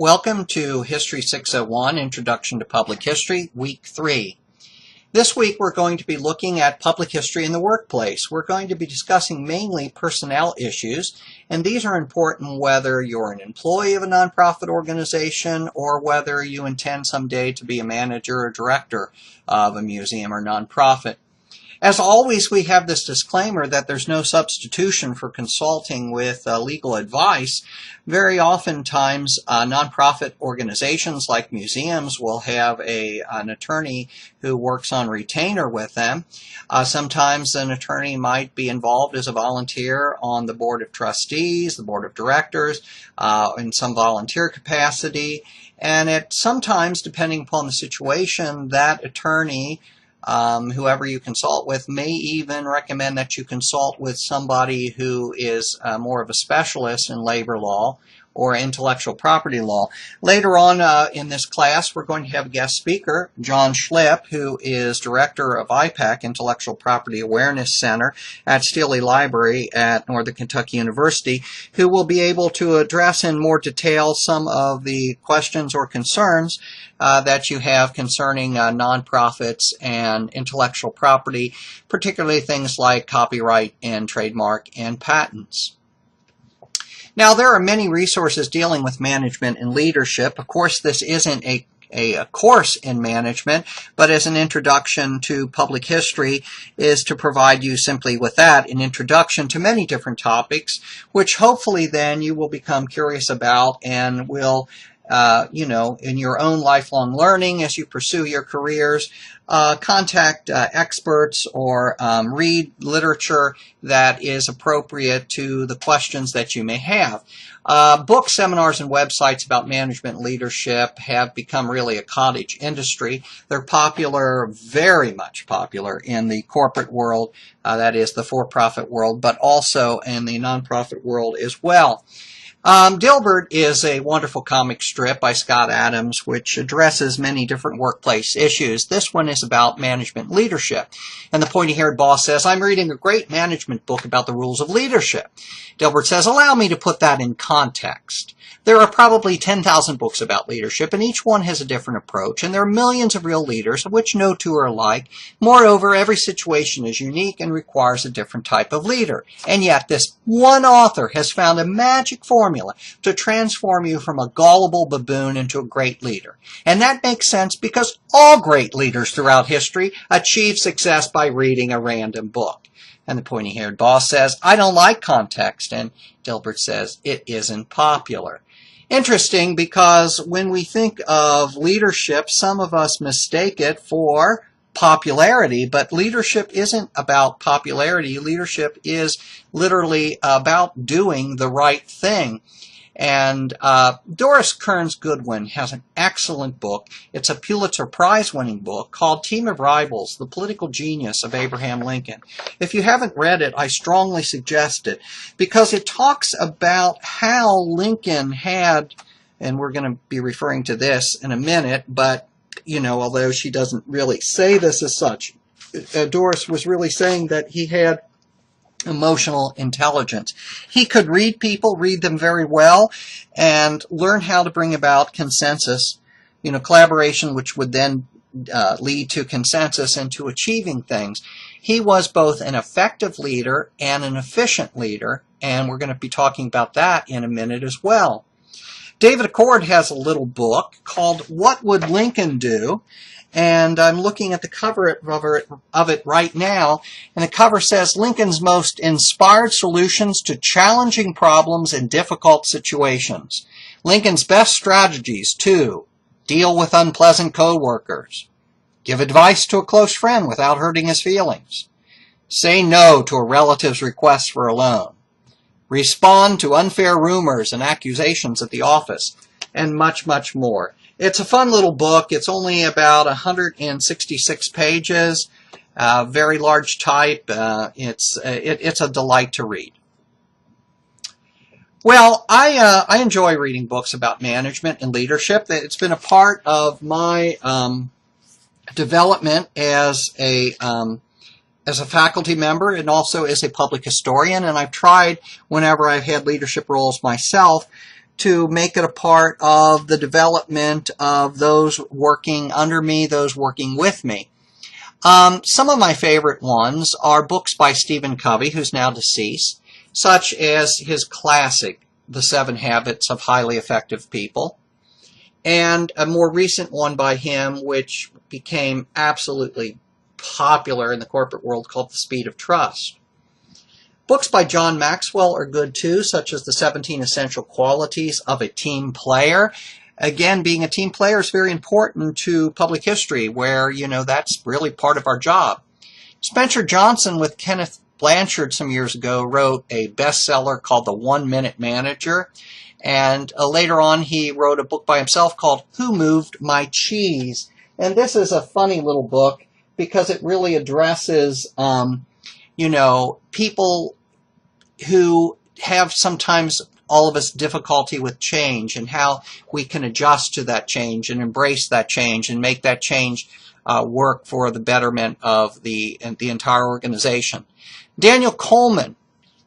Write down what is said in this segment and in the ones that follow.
Welcome to History 601, Introduction to Public History, Week 3. This week we're going to be looking at public history in the workplace. We're going to be discussing mainly personnel issues, and these are important whether you're an employee of a nonprofit organization or whether you intend someday to be a manager or director of a museum or nonprofit. As always, we have this disclaimer that there's no substitution for consulting with legal advice. Very oftentimes, nonprofit organizations like museums will have an attorney who works on retainer with them. Sometimes an attorney might be involved as a volunteer on the board of trustees, the board of directors, in some volunteer capacity. And sometimes, depending upon the situation, that attorney whoever you consult with may even recommend that you consult with somebody who is more of a specialist in labor law or intellectual property law. Later on in this class, we're going to have a guest speaker, John Schlipp, who is director of IPAC, Intellectual Property Awareness Center at Steele Library at Northern Kentucky University, who will be able to address in more detail some of the questions or concerns that you have concerning nonprofits and intellectual property, particularly things like copyright and trademark and patents. Now, there are many resources dealing with management and leadership. Of course, this isn't a course in management, but as an introduction to public history is to provide you simply with that, an introduction to many different topics, which hopefully then you will become curious about and will in your own lifelong learning as you pursue your careers, contact experts or read literature that is appropriate to the questions that you may have. Books, seminars, and websites about management and leadership have become really a cottage industry. They're popular, very much popular in the corporate world, that is the for-profit world, but also in the nonprofit world as well. Dilbert is a wonderful comic strip by Scott Adams which addresses many different workplace issues. This one is about management and leadership. And the pointy-haired boss says, "I'm reading a great management book about the rules of leadership." Dilbert says, "Allow me to put that in context. There are probably 10,000 books about leadership, and each one has a different approach, and there are millions of real leaders, of which no two are alike. Moreover, every situation is unique and requires a different type of leader. And yet, this one author has found a magic formula to transform you from a gullible baboon into a great leader. And that makes sense because all great leaders throughout history achieve success by reading a random book." And the pointy-haired boss says, "I don't like context." And Dilbert says, "It isn't popular." Interesting, because when we think of leadership, some of us mistake it for popularity, but leadership isn't about popularity. Leadership is literally about doing the right thing. And Doris Kearns Goodwin has an excellent book. It's a Pulitzer Prize-winning book called Team of Rivals, The Political Genius of Abraham Lincoln. If you haven't read it, I strongly suggest it, because it talks about how Lincoln had, and we're going to be referring to this in a minute, but, although she doesn't really say this as such, Doris was really saying that he had emotional intelligence. He could read people, read them very well, and learn how to bring about consensus, collaboration, which would then lead to consensus and to achieving things. He was both an effective leader and an efficient leader, and we're going to be talking about that in a minute as well. David Accord has a little book called What Would Lincoln Do? And I'm looking at the cover of it right now, and the cover says, "Lincoln's most inspired solutions to challenging problems in difficult situations. Lincoln's best strategies to deal with unpleasant co-workers, give advice to a close friend without hurting his feelings, say no to a relative's request for a loan, respond to unfair rumors and accusations at the office," and much, much more. It's a fun little book. It's only about 166 pages, very large type. It's a delight to read. Well, I enjoy reading books about management and leadership. It's been a part of my development as a faculty member and also as a public historian. And I've tried, whenever I've had leadership roles myself, to make it a part of the development of those working under me, those working with me. Some of my favorite ones are books by Stephen Covey, who's now deceased, such as his classic, The 7 Habits of Highly Effective People, and a more recent one by him, which became absolutely popular in the corporate world, called The Speed of Trust. Books by John Maxwell are good too, such as The 17 Essential Qualities of a Team Player. Again, being a team player is very important to public history, where, that's really part of our job. Spencer Johnson, with Kenneth Blanchard some years ago, wrote a bestseller called The 1 Minute Manager. And later on, he wrote a book by himself called Who Moved My Cheese? And this is a funny little book because it really addresses, people who have sometimes all of us difficulty with change and how we can adjust to that change and embrace that change and make that change work for the betterment of the entire organization. Daniel Coleman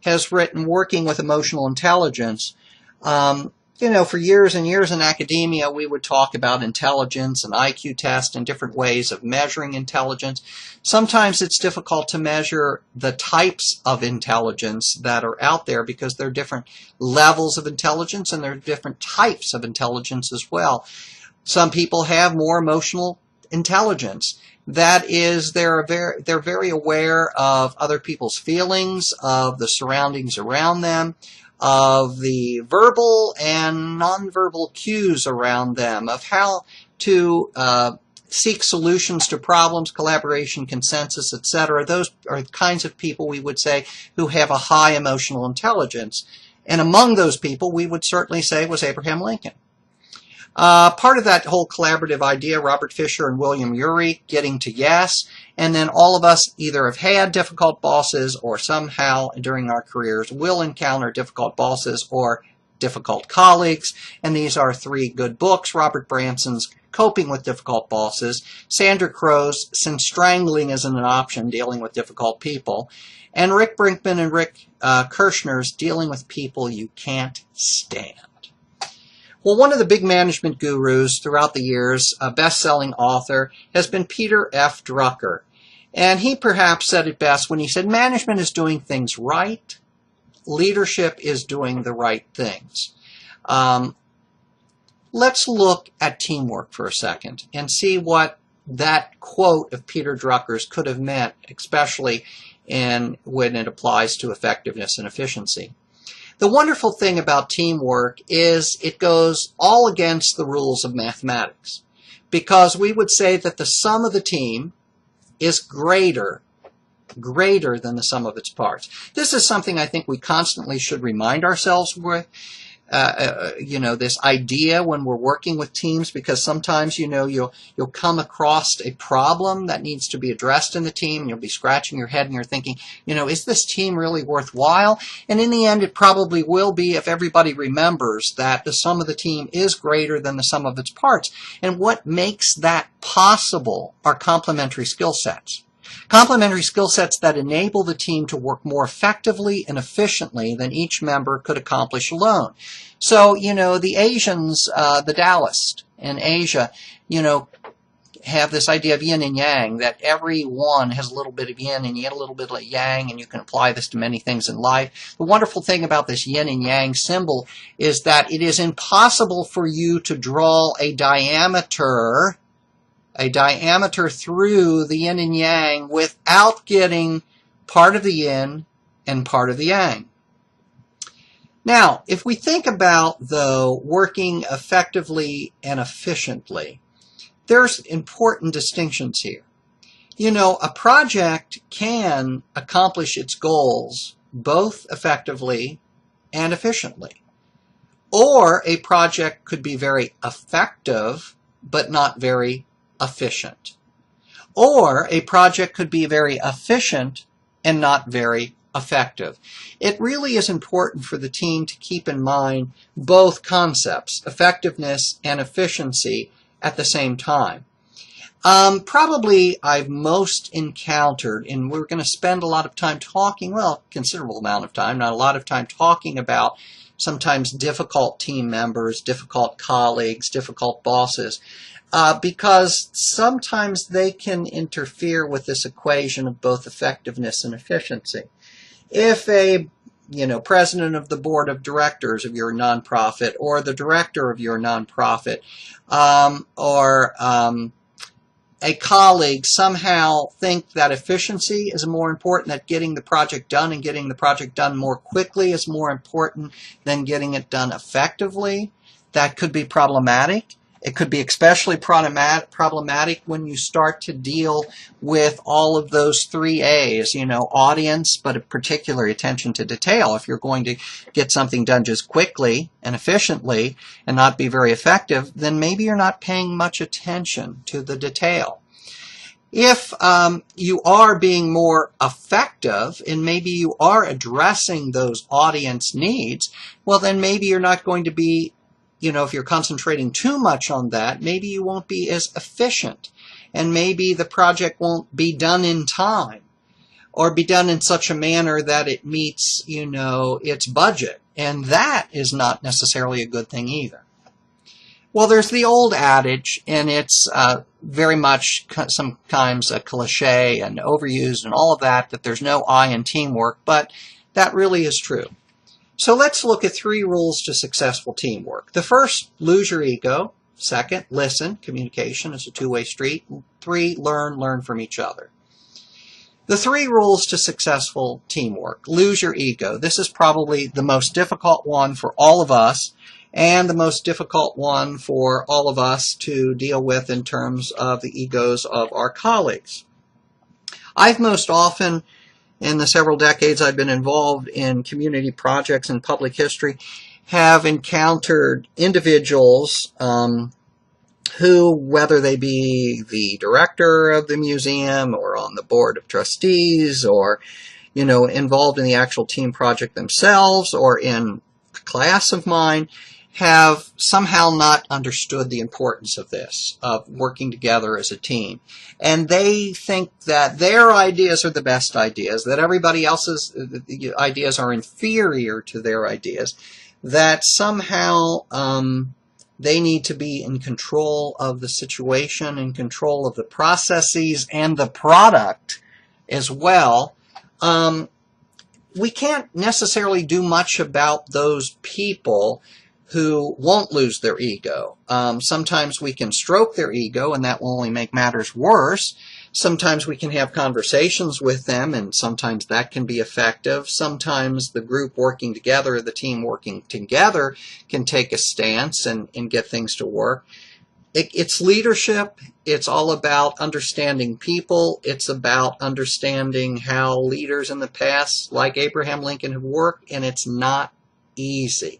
has written Working with Emotional Intelligence. For years and years in academia, we would talk about intelligence and IQ tests and different ways of measuring intelligence. Sometimes it's difficult to measure the types of intelligence that are out there because there are different levels of intelligence and there are different types of intelligence as well. Some people have more emotional intelligence. That is, they're very aware of other people's feelings, of the surroundings around them, of the verbal and nonverbal cues around them, of how to seek solutions to problems, collaboration, consensus, etc. Those are the kinds of people we would say who have a high emotional intelligence. And among those people, we would certainly say was Abraham Lincoln. Part of that whole collaborative idea, Robert Fisher and William Ury getting to yes, and then all of us either have had difficult bosses or somehow during our careers will encounter difficult bosses or difficult colleagues, and these are 3 good books: Robert Branson's Coping with Difficult Bosses, Sandra Crow's Since Strangling Isn't an Option, Dealing with Difficult People, and Rick Brinkman and Rick Kirshner's Dealing with People You Can't Stand. Well, one of the big management gurus throughout the years, a best-selling author, has been Peter F. Drucker. And he perhaps said it best when he said, management is doing things right, leadership is doing the right things. Let's look at teamwork for a second and see what that quote of Peter Drucker's could have meant, especially when it applies to effectiveness and efficiency. The wonderful thing about teamwork is it goes all against the rules of mathematics, because we would say that the sum of the team is greater than the sum of its parts. This is something I think we constantly should remind ourselves with, this idea when we're working with teams, because sometimes, you'll come across a problem that needs to be addressed in the team, and you'll be scratching your head and you're thinking, is this team really worthwhile? And in the end, it probably will be if everybody remembers that the sum of the team is greater than the sum of its parts. And what makes that possible are complementary skill sets. Complementary skill sets that enable the team to work more effectively and efficiently than each member could accomplish alone. So, the Asians, the Taoists in Asia, have this idea of yin and yang, that every one has a little bit of yin and yet a little bit of yang, and you can apply this to many things in life. The wonderful thing about this yin and yang symbol is that it is impossible for you to draw a diameter through the yin and yang without getting part of the yin and part of the yang. Now, if we think about, though, working effectively and efficiently, there's important distinctions here. A project can accomplish its goals both effectively and efficiently. Or a project could be very effective but not very efficient. Or a project could be very efficient and not very effective. It really is important for the team to keep in mind both concepts, effectiveness and efficiency, at the same time. Probably I've most encountered, and we're going to spend a lot of time talking, considerable amount of time, not a lot of time talking about sometimes difficult team members, difficult colleagues, difficult bosses, because sometimes they can interfere with this equation of both effectiveness and efficiency. If a president of the board of directors of your nonprofit, or the director of your nonprofit, or a colleague somehow think that efficiency is more important, that getting the project done and getting the project done more quickly is more important than getting it done effectively, that could be problematic. It could be especially problematic when you start to deal with all of those 3 A's, audience, but a particular attention to detail. If you're going to get something done just quickly and efficiently and not be very effective, then maybe you're not paying much attention to the detail. If you are being more effective and maybe you are addressing those audience needs, well, then maybe you're not going to be, if you're concentrating too much on that, maybe you won't be as efficient, and maybe the project won't be done in time, or be done in such a manner that it meets, its budget, and that is not necessarily a good thing either. Well, there's the old adage, and it's very much sometimes a cliche and overused and all of that there's no I in teamwork, but that really is true. So let's look at 3 rules to successful teamwork. The first, lose your ego. Second, listen. Communication is a two-way street. 3, learn from each other. The 3 rules to successful teamwork. Lose your ego. This is probably the most difficult one for all of us, and the most difficult one for all of us to deal with in terms of the egos of our colleagues. I've most often, in the several decades I've been involved in community projects in public history, have encountered individuals who, whether they be the director of the museum or on the board of trustees or, involved in the actual team project themselves or in a class of mine, have somehow not understood the importance of this, of working together as a team. And they think that their ideas are the best ideas, that everybody else's ideas are inferior to their ideas, that somehow they need to be in control of the situation, in control of the processes and the product as well. We can't necessarily do much about those people who won't lose their ego. Sometimes we can stroke their ego, and that will only make matters worse. Sometimes we can have conversations with them, and sometimes that can be effective. Sometimes the group working together, the team working together, can take a stance and get things to work. It's leadership. It's all about understanding people. It's about understanding how leaders in the past, like Abraham Lincoln, have worked, and it's not easy.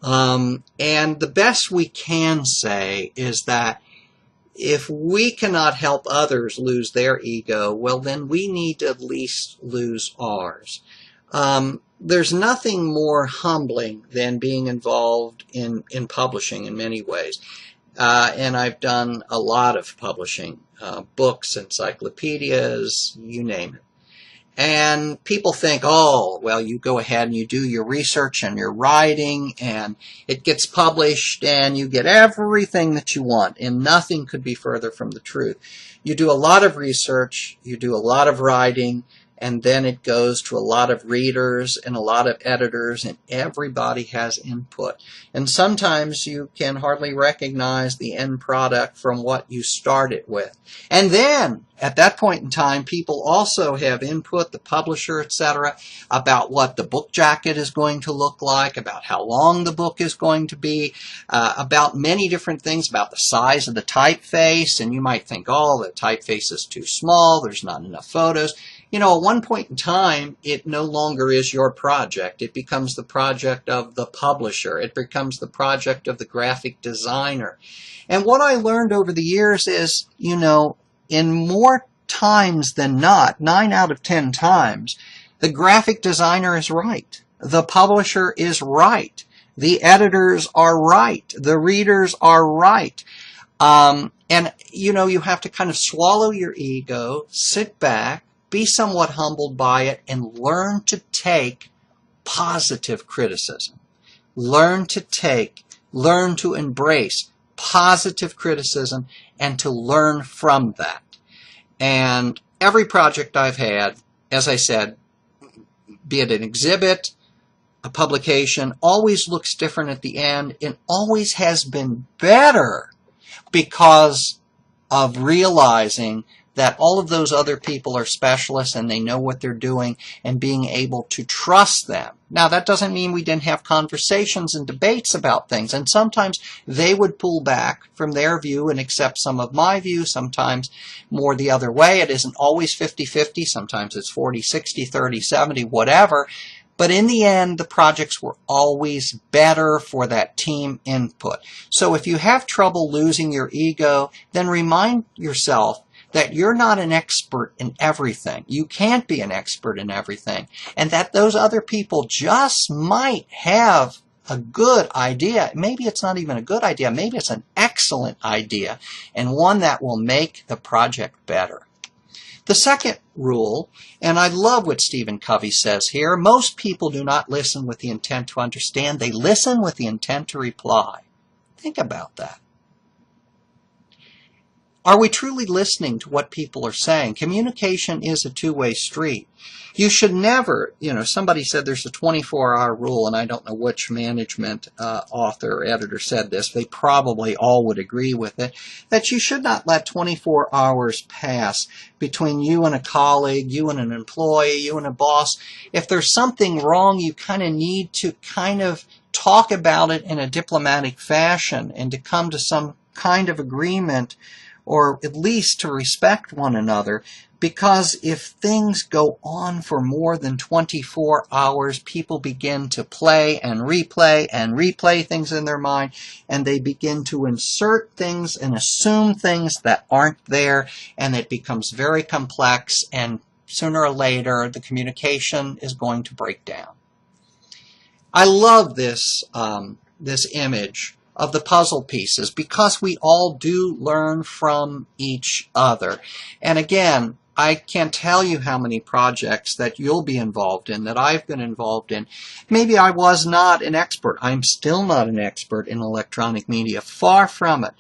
And the best we can say is that if we cannot help others lose their ego, well, then we need to at least lose ours. There's nothing more humbling than being involved in publishing in many ways. And I've done a lot of publishing, books, encyclopedias, you name it. And people think, oh, well, you go ahead and you do your research and your writing, and it gets published, and you get everything that you want, and nothing could be further from the truth. You do a lot of research, you do a lot of writing, and then it goes to a lot of readers and a lot of editors, and everybody has input. And sometimes you can hardly recognize the end product from what you started with. And then, at that point in time, people also have input, the publisher, etc., about what the book jacket is going to look like, about how long the book is going to be, about many different things, about the size of the typeface. And you might think, oh, the typeface is too small, there's not enough photos. At one point in time, it no longer is your project. It becomes the project of the publisher. It becomes the project of the graphic designer. And what I learned over the years is, in more times than not, 9 out of 10 times, the graphic designer is right. The publisher is right. The editors are right. The readers are right. And, you have to kind of swallow your ego, sit back, be somewhat humbled by it, and learn to take positive criticism. learn to take, learn to embrace positive criticism, and to learn from that. And every project I've had, as I said, be it an exhibit, a publication, always looks different at the end and always has been better because of realizing that all of those other people are specialists and they know what they're doing, and being able to trust them. Now, that doesn't mean we didn't have conversations and debates about things, and sometimes they would pull back from their view and accept some of my view, sometimes more the other way. It isn't always 50-50, sometimes it's 40-60, 30-70, whatever. But in the end, the projects were always better for that team input. So if you have trouble losing your ego, then remind yourself that you're not an expert in everything. You can't be an expert in everything. And that those other people just might have a good idea. Maybe it's not even a good idea. Maybe it's an excellent idea, and one that will make the project better. The second rule, and I love what Stephen Covey says here, most people do not listen with the intent to understand. They listen with the intent to reply. Think about that. Are we truly listening to what people are saying? Communication is a two-way street. You should never, somebody said there's a 24-hour rule, and I don't know which management author or editor said this. They probably all would agree with it, that you should not let 24 hours pass between you and a colleague, you and an employee, you and a boss. If there's something wrong, you kind of need to talk about it in a diplomatic fashion and to come to some kind of agreement, or at least to respect one another, because if things go on for more than 24 hours, people begin to play and replay things in their mind, and they begin to insert things and assume things that aren't there, and it becomes very complex, and sooner or later the communication is going to break down. I love this image of the puzzle pieces, because we all do learn from each other. And again, I can't tell you how many projects that you'll be involved in, that I've been involved in. Maybe I was not an expert. I'm still not an expert in electronic media, far from it.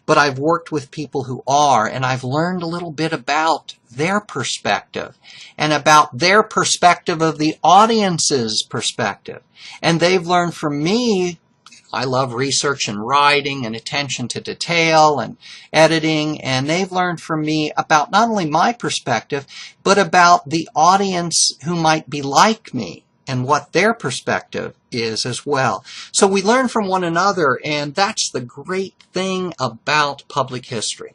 But I've worked with people who are, and I've learned a little bit about their perspective and about their perspective of the audience's perspective. And they've learned from me. I love research and writing and attention to detail and editing, and they've learned from me about not only my perspective, but about the audience who might be like me and what their perspective is as well. So we learn from one another, and that's the great thing about public history.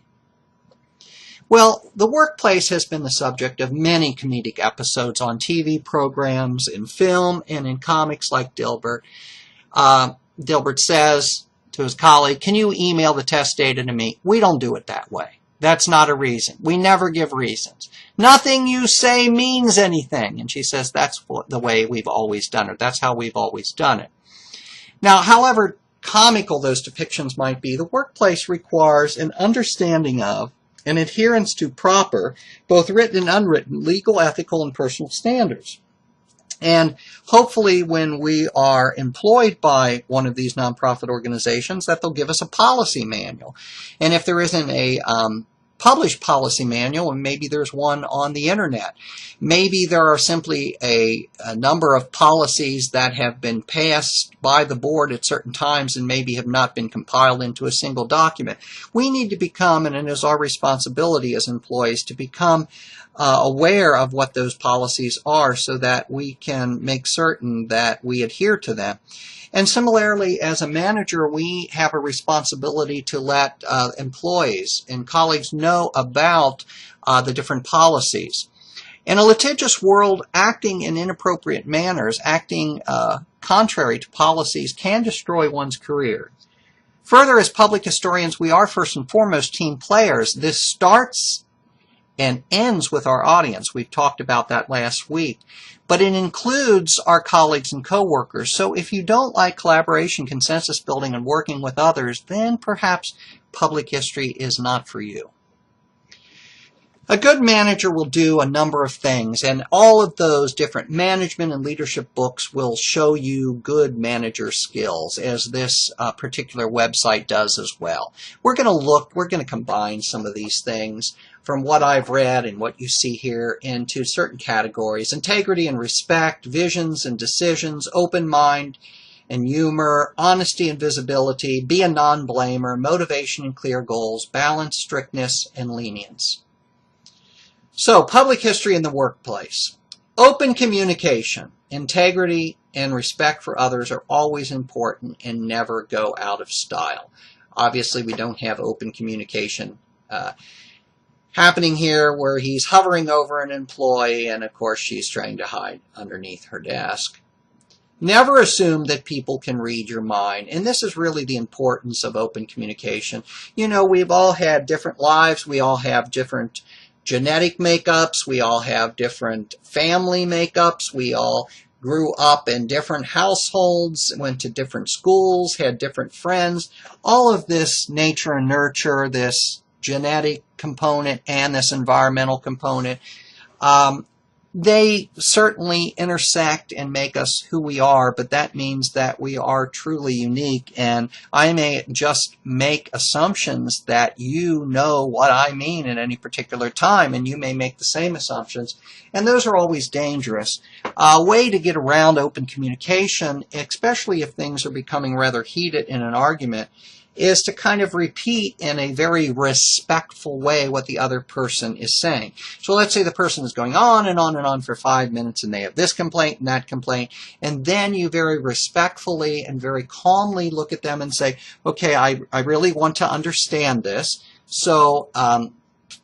Well, the workplace has been the subject of many comedic episodes on TV programs, in film, and in comics like Dilbert. Dilbert says to his colleague, "Can you email the test data to me?" We don't do it that way. That's not a reason. We never give reasons. "Nothing you say means anything." And she says, "That's the way we've always done it. That's how we've always done it." Now, however comical those depictions might be, the workplace requires an understanding of and adherence to proper, both written and unwritten, legal, ethical, and personal standards. And hopefully when we are employed by one of these nonprofit organizations, that they'll give us a policy manual. And if there isn't a published policy manual, and maybe there's one on the internet. Maybe there are simply a number of policies that have been passed by the board at certain times and maybe have not been compiled into a single document. We need to become, and it is our responsibility as employees, to become aware of what those policies are so that we can make certain that we adhere to them. And similarly, as a manager, we have a responsibility to let employees and colleagues know about the different policies. In a litigious world, acting in inappropriate manners, acting contrary to policies, can destroy one's career. Further, as public historians, we are first and foremost team players. This starts and ends with our audience. We've talked about that last week. But it includes our colleagues and coworkers. So if you don't like collaboration, consensus building, and working with others, then perhaps public history is not for you. A good manager will do a number of things, and all of those different management and leadership books will show you good manager skills, as this particular website does as well. We're going to combine some of these things from what I've read and what you see here into certain categories: integrity and respect, visions and decisions, open mind and humor, honesty and visibility, be a non-blamer, motivation and clear goals, balance, strictness, and lenience. So, public history in the workplace. Open communication, integrity, and respect for others are always important and never go out of style. Obviously, we don't have open communication happening here where he's hovering over an employee and, of course, she's trying to hide underneath her desk. Never assume that people can read your mind, and this is really the importance of open communication. You know, we've all had different lives. We all have different genetic makeups. We all have different family makeups. We all grew up in different households, went to different schools, had different friends. All of this nature and nurture, this genetic component and this environmental component, they certainly intersect and make us who we are, but that means that we are truly unique, and I may just make assumptions that you know what I mean at any particular time, and you may make the same assumptions, and those are always dangerous. A way to get around open communication, especially if things are becoming rather heated in an argument, is to kind of repeat in a very respectful way what the other person is saying. So let's say the person is going on and on and on for 5 minutes, and they have this complaint and that complaint, and then you very respectfully and very calmly look at them and say, okay, I really want to understand this, so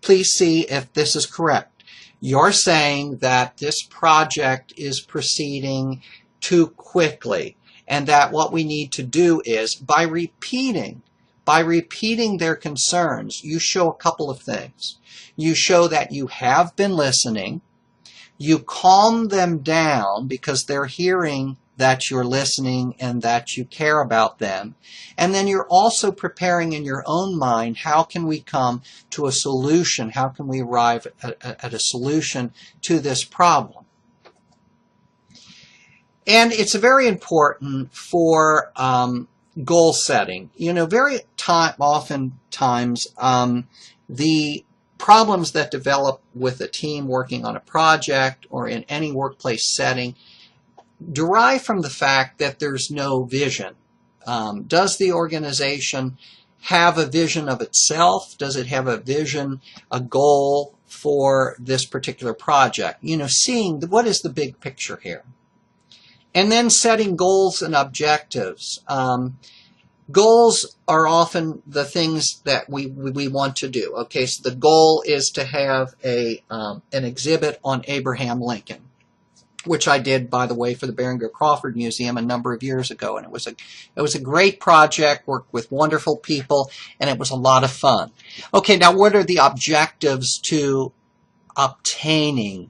please see if this is correct. You're saying that this project is proceeding too quickly, and that what we need to do is, by repeating their concerns, you show a couple of things. You show that you have been listening, you calm them down because they're hearing that you're listening and that you care about them, and then you're also preparing in your own mind, how can we come to a solution? How can we arrive at a solution to this problem? And it's very important for goal setting. You know, very oftentimes the problems that develop with a team working on a project or in any workplace setting derive from the fact that there's no vision. Does the organization have a vision of itself? Does it have a vision, a goal for this particular project? You know, seeing what is the big picture here. And then setting goals and objectives. Goals are often the things that we want to do. Okay, so the goal is to have an exhibit on Abraham Lincoln, which I did, by the way, for the Berenger Crawford Museum a number of years ago, and it was a great project. Worked with wonderful people, and it was a lot of fun. Okay, now what are the objectives to obtaining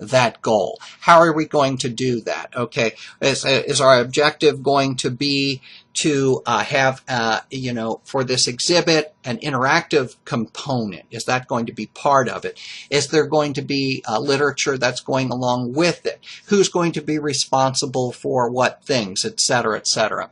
that goal? How are we going to do that? Okay, is our objective going to be to have, you know, for this exhibit, an interactive component? Is that going to be part of it? Is there going to be literature that's going along with it? Who's going to be responsible for what things, etc., etc.?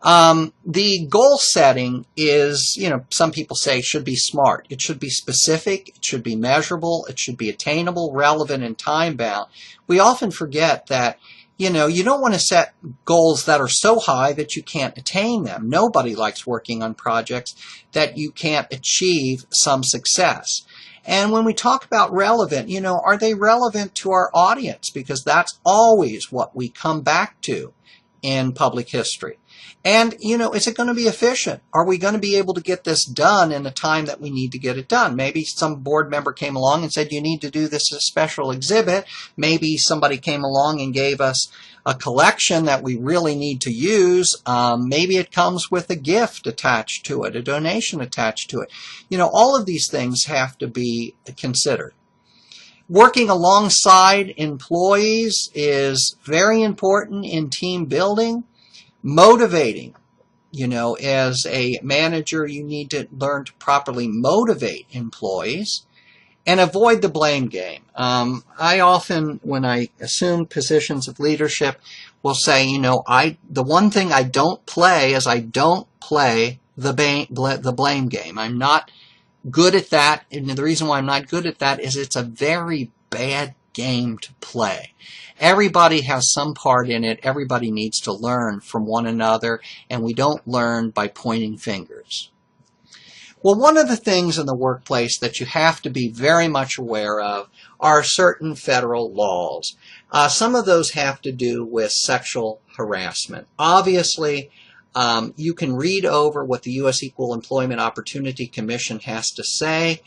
The goal setting is, you know, some people say should be SMART. It should be specific, it should be measurable, it should be attainable, relevant, and time-bound. We often forget that, you know, you don't want to set goals that are so high that you can't attain them. Nobody likes working on projects that you can't achieve some success. And when we talk about relevant, you know, are they relevant to our audience? Because that's always what we come back to in public history. And, you know, is it going to be efficient? Are we going to be able to get this done in the time that we need to get it done? Maybe some board member came along and said, you need to do this as a special exhibit. Maybe somebody came along and gave us a collection that we really need to use. Maybe it comes with a gift attached to it, a donation attached to it. You know, all of these things have to be considered. Working alongside employees is very important in team building. Motivating, you know, as a manager, you need to learn to properly motivate employees. And avoid the blame game. I often, when I assume positions of leadership, will say, the one thing I don't play is I don't play the blame game. I'm not good at that, and the reason why I'm not good at that is it's a very bad game to play. Everybody has some part in it. Everybody needs to learn from one another, and we don't learn by pointing fingers. Well, one of the things in the workplace that you have to be very much aware of are certain federal laws. Some of those have to do with sexual harassment. Obviously, you can read over what the U.S. Equal Employment Opportunity Commission has to say.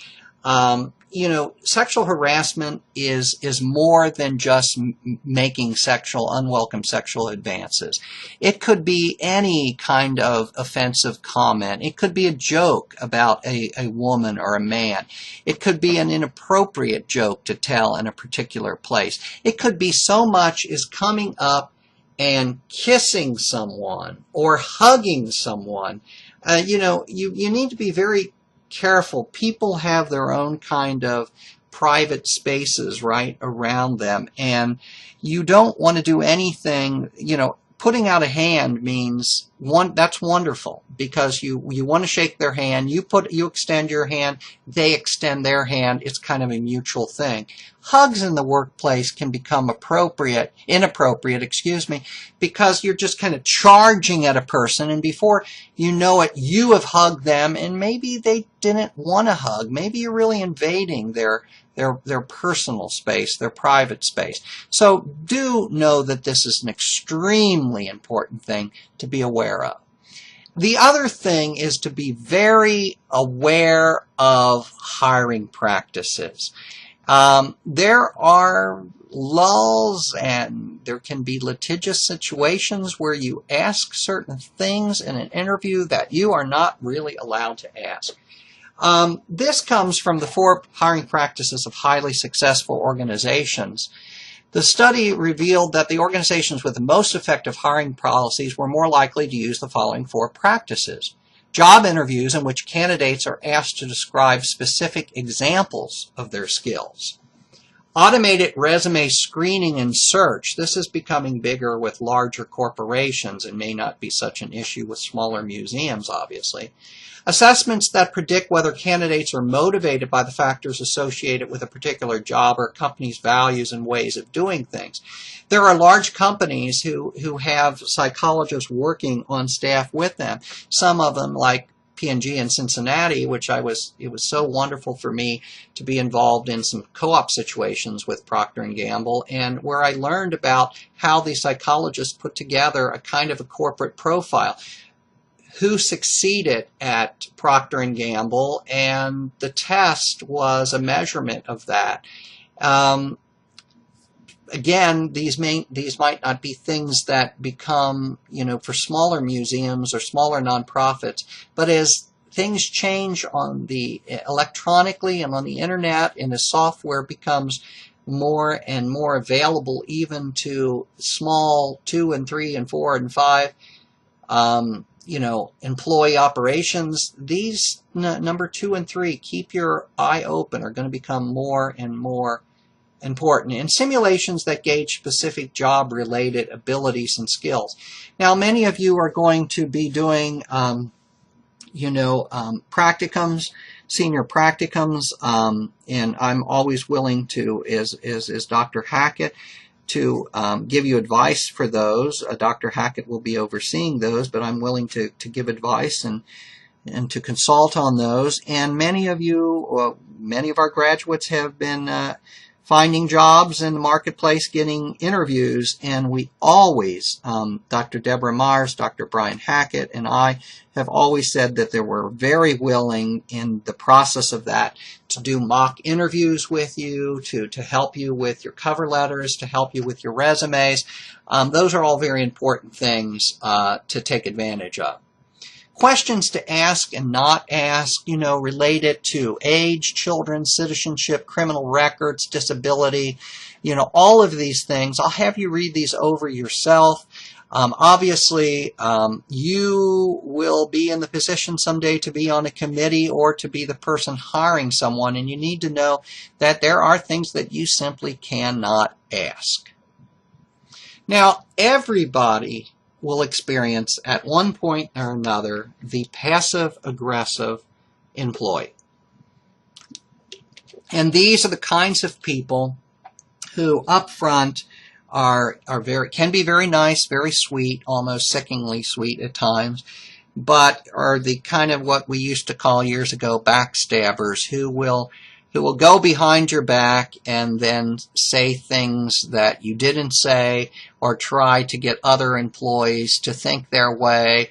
Sexual harassment is more than just making unwelcome sexual advances. It could be any kind of offensive comment. It could be a joke about a woman or a man. It could be an inappropriate joke to tell in a particular place. It could be so much as coming up and kissing someone or hugging someone. You need to be very careful. People have their own kind of private spaces right around them, and you don't want to do anything. Putting out a hand means that's wonderful, because you want to shake their hand, you extend your hand, they extend their hand. It's kind of a mutual thing. Hugs in the workplace can become inappropriate, because you're just kind of charging at a person, and before you know it, you have hugged them, and maybe they didn't want to hug. Maybe you're really invading their personal space, their private space. So do know that this is an extremely important thing to be aware of. The other thing is to be very aware of hiring practices. There are lulls and there can be litigious situations where you ask certain things in an interview that you are not really allowed to ask. This comes from the 4 hiring practices of highly successful organizations. The study revealed that the organizations with the most effective hiring policies were more likely to use the following 4 practices. Job interviews in which candidates are asked to describe specific examples of their skills. Automated resume screening and search. This is becoming bigger with larger corporations and may not be such an issue with smaller museums, obviously. Assessments that predict whether candidates are motivated by the factors associated with a particular job or a company's values and ways of doing things. There are large companies who have psychologists working on staff with them. Some of them, like P&G in Cincinnati, it was so wonderful for me to be involved in some co-op situations with Procter & Gamble, and where I learned about how the psychologists put together a kind of a corporate profile. Who succeeded at Procter & Gamble, and the test was a measurement of that. Again, these might not be things that become, for smaller museums or smaller nonprofits, but as things change on the electronically and on the internet, and as software becomes more and more available even to small 2 and 3 and 4 and 5 employee operations, these number 2 and 3, keep your eye open, are going to become more and more important. And simulations that gauge specific job-related abilities and skills. Now, many of you are going to be doing, practicums, senior practicums, and I'm always willing to, as Dr. Hackett, to give you advice for those. Dr. Hackett will be overseeing those, but I'm willing to give advice and to consult on those. And many of our graduates have been finding jobs in the marketplace, getting interviews, and we always, Dr. Deborah Myers, Dr. Brian Hackett, and I have always said that they were very willing in the process of that to do mock interviews with you, to help you with your cover letters, to help you with your resumes. Those are all very important things to take advantage of. Questions to ask and not ask, related to age, children, citizenship, criminal records, disability, all of these things. I'll have you read these over yourself. Obviously, you will be in the position someday to be on a committee or to be the person hiring someone, and you need to know that there are things that you simply cannot ask. Now, everybody will experience at one point or another the passive-aggressive employee. And these are the kinds of people who up front can be very nice, very sweet, almost sickeningly sweet at times, but are the kind of what we used to call years ago backstabbers who will go behind your back and then say things that you didn't say or try to get other employees to think their way.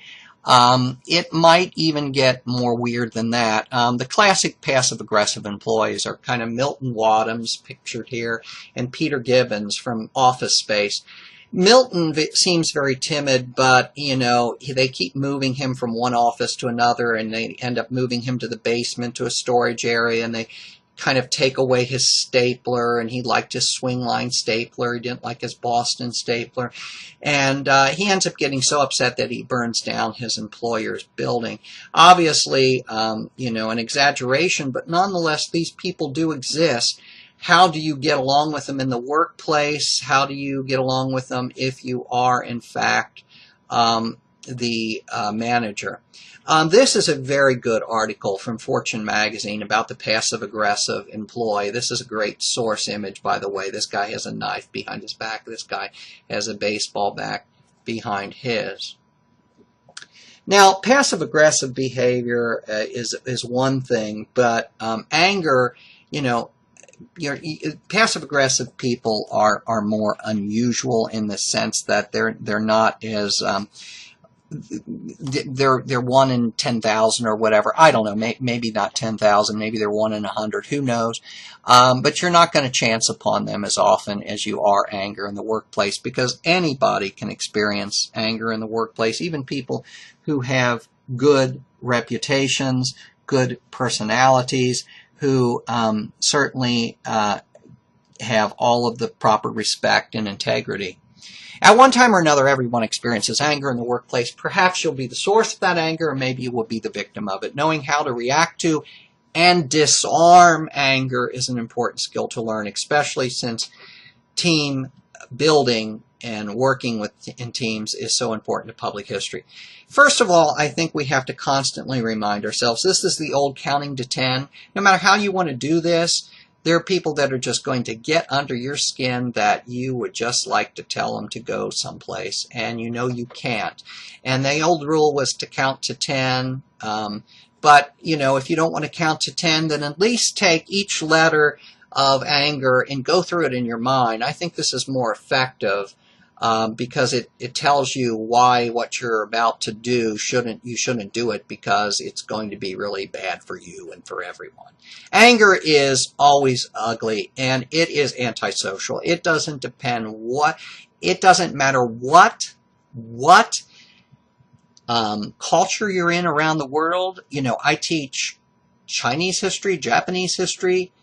It might even get more weird than that. The classic passive-aggressive employees are kind of Milton Wadhams, pictured here, and Peter Gibbons from Office Space. Milton seems very timid, but, they keep moving him from one office to another, and they end up moving him to the basement to a storage area, and they kind of take away his stapler, and he liked his swing line stapler. He didn't like his Boston stapler. And he ends up getting so upset that he burns down his employer's building. Obviously, an exaggeration, but nonetheless, these people do exist. How do you get along with them in the workplace? How do you get along with them if you are, in fact, the manager? This is a very good article from Fortune magazine about the passive-aggressive employee. This is a great source image, by the way. This guy has a knife behind his back. This guy has a baseball bat behind his. Now, passive-aggressive behavior is one thing, but anger, passive-aggressive people are more unusual in the sense that they're not as they're 1 in 10,000 or whatever. I don't know. Maybe not 10,000. Maybe they're 1 in 100. Who knows? But you're not going to chance upon them as often as you are anger in the workplace, because anybody can experience anger in the workplace. Even people who have good reputations, good personalities, who certainly have all of the proper respect and integrity. At one time or another, everyone experiences anger in the workplace. Perhaps you'll be the source of that anger, or maybe you will be the victim of it. Knowing how to react to and disarm anger is an important skill to learn, especially since team building and working in teams is so important to public history. First of all, I think we have to constantly remind ourselves, this is the old counting to 10. No matter how you want to do this, there are people that are just going to get under your skin that you would just like to tell them to go someplace, and you can't. And the old rule was to count to 10, but if you don't want to count to 10, then at least take each letter of anger and go through it in your mind. I think this is more effective because it tells you why what you're about to do you shouldn't do it, because it's going to be really bad for you and for everyone. Anger is always ugly, and it is antisocial. It doesn't matter what culture you're in around the world. I teach Chinese history, Japanese history,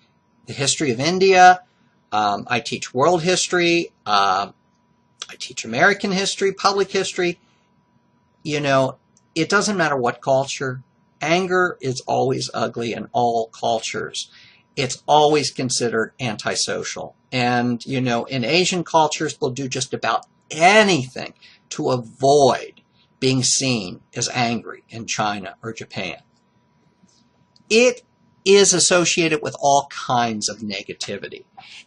the history of India. I teach world history. I teach American history, public history. It doesn't matter what culture. Anger is always ugly in all cultures. It's always considered antisocial. And, in Asian cultures, they'll do just about anything to avoid being seen as angry in China or Japan. It is associated with all kinds of negativity.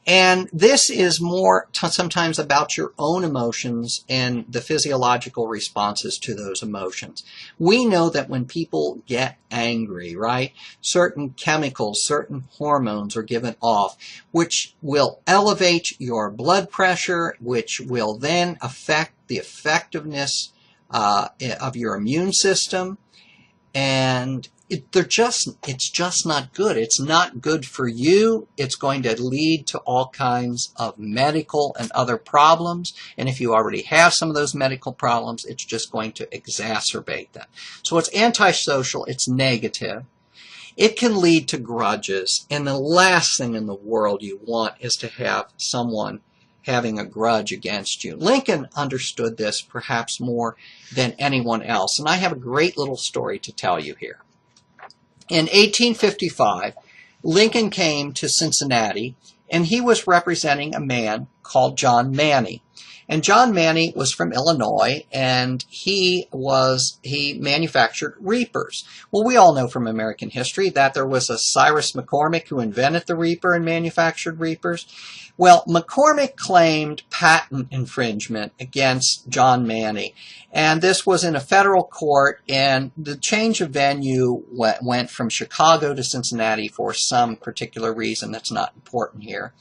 And this is more sometimes about your own emotions and the physiological responses to those emotions. We know that when people get angry, right, certain chemicals, certain hormones are given off, which will elevate your blood pressure, which will then affect the effectiveness of your immune system. And it's just not good. It's not good for you. It's going to lead to all kinds of medical and other problems. And if you already have some of those medical problems, it's just going to exacerbate them. So it's antisocial. It's negative. It can lead to grudges. And the last thing in the world you want is to have someone having a grudge against you. Lincoln understood this perhaps more than anyone else, and I have a great little story to tell you here. In 1855, Lincoln came to Cincinnati, and he was representing a man called John Manny. And John Manny was from Illinois, and he manufactured reapers. Well, we all know from American history that there was a Cyrus McCormick who invented the reaper and manufactured reapers. Well, McCormick claimed patent infringement against John Manny, and this was in a federal court, and the change of venue went from Chicago to Cincinnati for some particular reason that's not important here.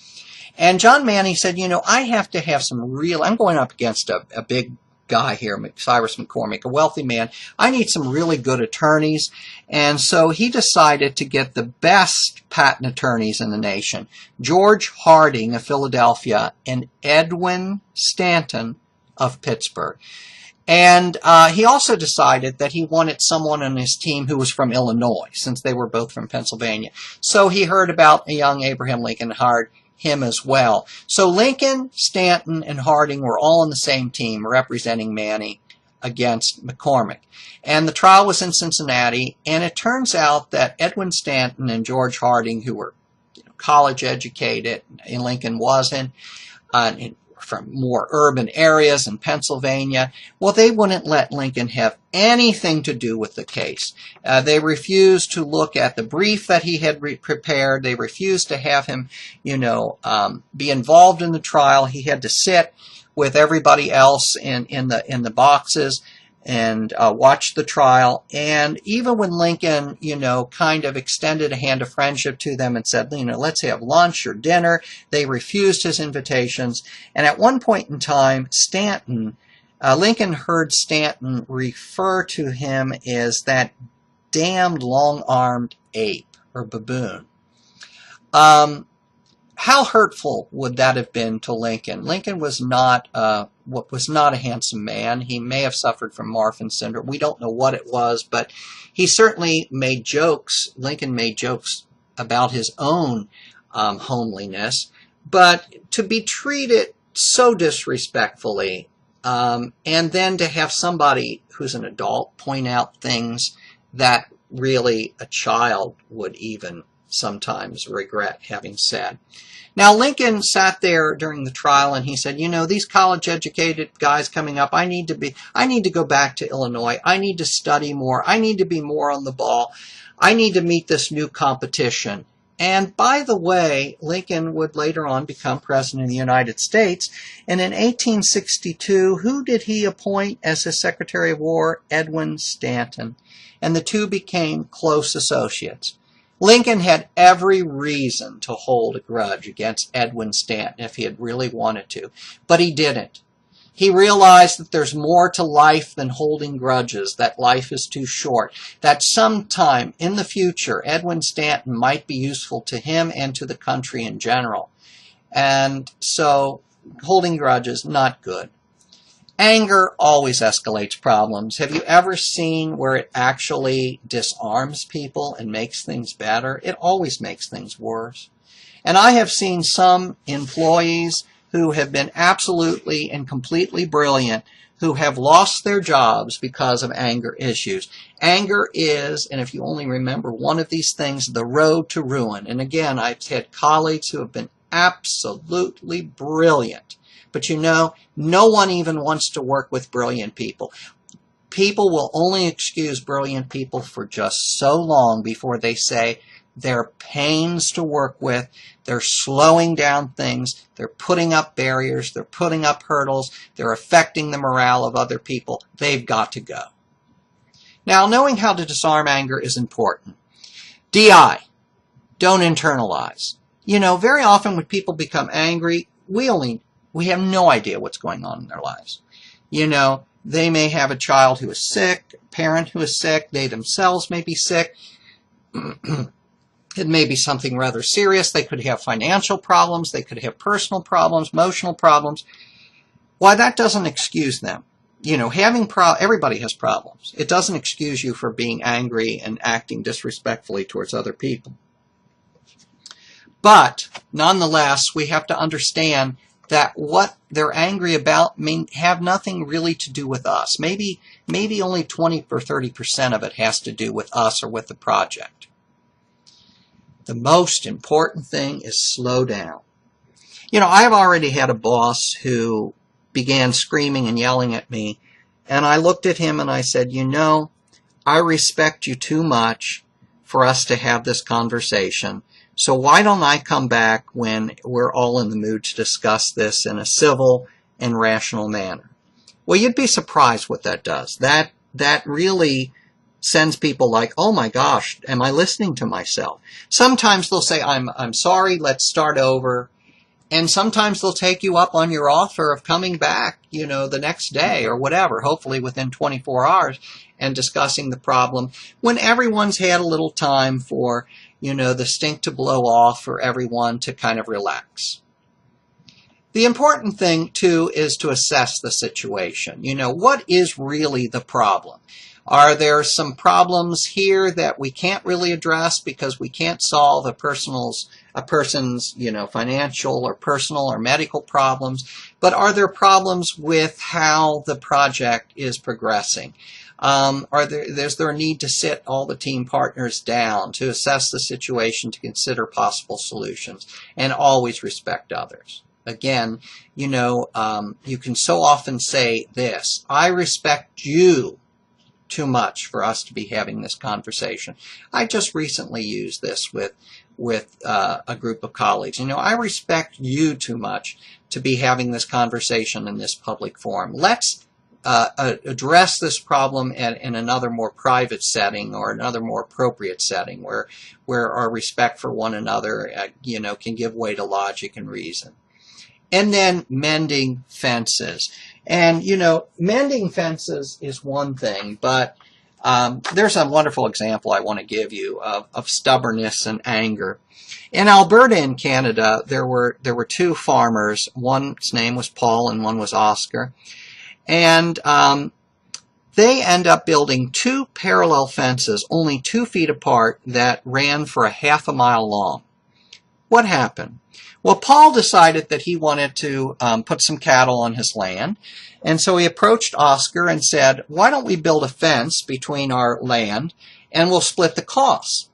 And John Manny said, you know, I have to have some real, I'm going up against a big guy here, Cyrus McCormick, a wealthy man. I need some really good attorneys. And so he decided to get the best patent attorneys in the nation, George Harding of Philadelphia and Edwin Stanton of Pittsburgh. And he also decided that he wanted someone on his team who was from Illinois, since they were both from Pennsylvania. So he heard about a young Abraham Lincoln and hired him as well. So Lincoln, Stanton, and Harding were all on the same team representing Manny against McCormick. And the trial was in Cincinnati, and it turns out that Edwin Stanton and George Harding, who were college educated, and Lincoln wasn't, from more urban areas in Pennsylvania, well, they wouldn't let Lincoln have anything to do with the case. They refused to look at the brief that he had prepared. They refused to have him, be involved in the trial. He had to sit with everybody else in the boxes and watch the trial. And even when Lincoln, kind of extended a hand of friendship to them and said, let's have lunch or dinner, they refused his invitations. And at one point in time, Lincoln heard Stanton refer to him as that damned long-armed ape or baboon. How hurtful would that have been to Lincoln? Lincoln was not a handsome man. He may have suffered from Marfan syndrome. We don't know what it was, but he certainly made jokes. Lincoln made jokes about his own homeliness. But to be treated so disrespectfully, and then to have somebody who's an adult point out things that really a child would even sometimes regret having said. Now, Lincoln sat there during the trial and he said, these college-educated guys coming up, I need to go back to Illinois. I need to study more. I need to be more on the ball. I need to meet this new competition. And by the way, Lincoln would later on become president of the United States. And in 1862, who did he appoint as his Secretary of War? Edwin Stanton. And the two became close associates. Lincoln had every reason to hold a grudge against Edwin Stanton if he had really wanted to, but he didn't. He realized that there's more to life than holding grudges, that life is too short, that sometime in the future Edwin Stanton might be useful to him and to the country in general. And so holding grudges, not good. Anger always escalates problems. Have you ever seen where it actually disarms people and makes things better? It always makes things worse. And I have seen some employees who have been absolutely and completely brilliant who have lost their jobs because of anger issues. Anger is, and if you only remember one of these things, the road to ruin. And again, I've had colleagues who have been absolutely brilliant. But no one even wants to work with brilliant people. People will only excuse brilliant people for just so long before they say they're pains to work with, they're slowing down things, they're putting up barriers, they're putting up hurdles, they're affecting the morale of other people. They've got to go. Now, knowing how to disarm anger is important. DI, don't internalize. Very often when people become angry, we have no idea what's going on in their lives. They may have a child who is sick, a parent who is sick, they themselves may be sick. It may be something rather serious. They could have financial problems, they could have personal problems, emotional problems. Why, that doesn't excuse them. Everybody has problems. It doesn't excuse you for being angry and acting disrespectfully towards other people. But, nonetheless, we have to understand that what they're angry about may have nothing really to do with us. Maybe only 20 or 30% of it has to do with us or with the project. The most important thing is slow down. You know, I've already had a boss who began screaming and yelling at me, and I looked at him and I said, you know, I respect you too much for us to have this conversation. So why don't I come back when we're all in the mood to discuss this in a civil and rational manner? Well, you'd be surprised what that does. That really sends people like, oh my gosh, am I listening to myself? Sometimes they'll say, I'm sorry, let's start over. And sometimes they'll take you up on your offer of coming back, you know, the next day or whatever, hopefully within 24 hours, and discussing the problem when everyone's had a little time for, you know, the stink to blow off, for everyone to kind of relax. The important thing, too, is to assess the situation. You know, what is really the problem? Are there some problems here that we can't really address because we can't solve a person's, you know, financial or personal or medical problems? But are there problems with how the project is progressing? Is there a need to sit all the team partners down to assess the situation, to consider possible solutions, and always respect others? Again, you know, you can so often say this, I respect you too much for us to be having this conversation. I just recently used this with a group of colleagues. You know, I respect you too much to be having this conversation in this public forum. Let's address this problem in another more private setting or another more appropriate setting where our respect for one another, you know, can give way to logic and reason. And then mending fences. And, you know, mending fences is one thing, but there's a wonderful example I want to give you of stubbornness and anger. In Alberta in Canada, there were two farmers. One's name was Paul and one was Oscar. And they end up building two parallel fences, only 2 feet apart, that ran for a half a mile long. What happened? Well, Paul decided that he wanted to put some cattle on his land, and so he approached Oscar and said, why don't we build a fence between our land and we'll split the costs?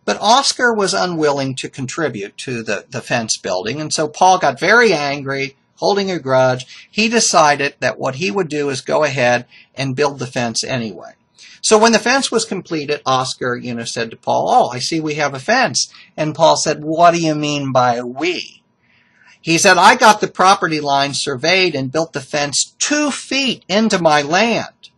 But Oscar was unwilling to contribute to the fence building, and so Paul got very angry, holding a grudge. He decided that what he would do is go ahead and build the fence anyway. So when the fence was completed, Oscar, you know, said to Paul, oh, I see we have a fence. And Paul said, what do you mean by we? He said, I got the property line surveyed and built the fence 2 feet into my land.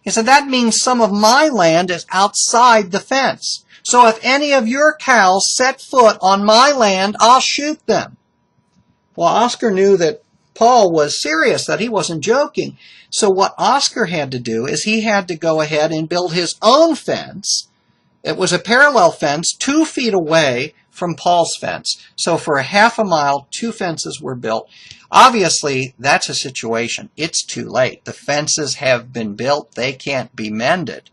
He said, that means some of my land is outside the fence. So if any of your cows set foot on my land, I'll shoot them. Well, Oscar knew that Paul was serious, that he wasn't joking. So what Oscar had to do is he had to go ahead and build his own fence. It was a parallel fence 2 feet away from Paul's fence. So for a half a mile, 2 fences were built. Obviously, that's a situation. It's too late. The fences have been built. They can't be mended.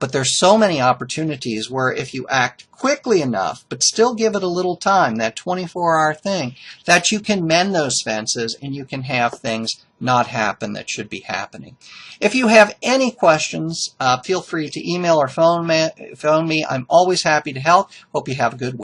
But there's so many opportunities where if you act quickly enough, but still give it a little time, that 24-hour thing, that you can mend those fences and you can have things not happen that should be happening. If you have any questions, feel free to email or phone me. I'm always happy to help. Hope you have a good week.